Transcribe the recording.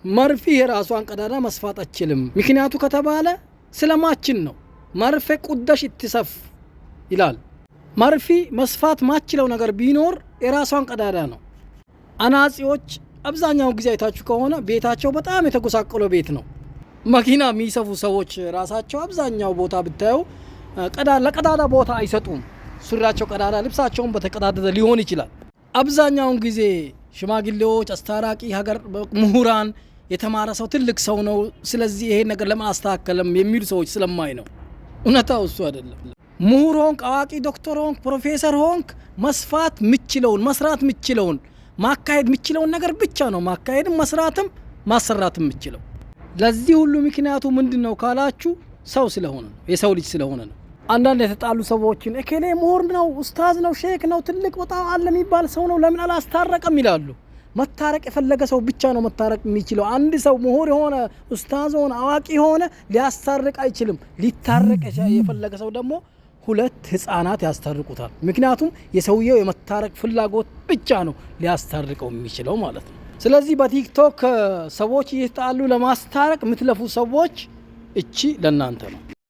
መርፌ የራሷን ቀዳዳ መስፋት አትችልም። ምክንያቱ ከተባለ ስለማችን ነው። መርፌ ቁደሽ ይትሰፍ ይላል። መርፌ መስፋት ማችለው ነገር ቢኖር የራሷን ቀዳዳ ነው። አናጺዎች አብዛኛው ጊዜ አይታችሁ ከሆነ ቤታቸው በጣም የተጎሳቆለ ቤት ነው። መኪና የሚሰፉ ሰዎች ራሳቸው አብዛኛው ቦታ ብታዩ ለቀዳዳ ቦታ አይሰጡም። ሱሪያቸው ቀዳዳ፣ ልብሳቸውን በተቀዳደደ ሊሆን ይችላል። አብዛኛውን ጊዜ ሽማግሌዎች፣ አስታራቂ፣ ሀገር ምሁራን፣ የተማረ ሰው ትልቅ ሰው ነው፣ ስለዚህ ይሄን ነገር ለምን አስተካከለም የሚሉ ሰዎች ስለማይ ነው። እውነታው እሱ አይደለም። ምሁር ሆንክ፣ አዋቂ ዶክተር ሆንክ፣ ፕሮፌሰር ሆንክ መስፋት ምችለውን መስራት ምችለውን ማካሄድ ምችለውን ነገር ብቻ ነው ማካሄድም መስራትም ማሰራትም ምችለው። ለዚህ ሁሉ ምክንያቱ ምንድነው ካላችሁ ሰው ስለሆነ ነው፣ የሰው ልጅ ስለሆነ ነው። አንዳንድ የተጣሉ ሰዎችን እከሌ ምሁር ነው፣ ኡስታዝ ነው፣ ሼክ ነው፣ ትልቅ በጣም አለ የሚባል ሰው ነው ለምን አላስታረቀም ይላሉ። መታረቅ የፈለገ ሰው ብቻ ነው መታረቅ የሚችለው። አንድ ሰው ምሁር የሆነ ኡስታዝ ሆነ አዋቂ ሆነ ሊያስታርቅ አይችልም። ሊታረቅ የፈለገ ሰው ደግሞ ሁለት ህፃናት ያስታርቁታል። ምክንያቱም የሰውየው የመታረቅ ፍላጎት ብቻ ነው ሊያስታርቀው የሚችለው ማለት ነው። ስለዚህ በቲክቶክ ሰዎች እየተጣሉ ለማስታረቅ የምትለፉ ሰዎች እቺ ለናንተ ነው።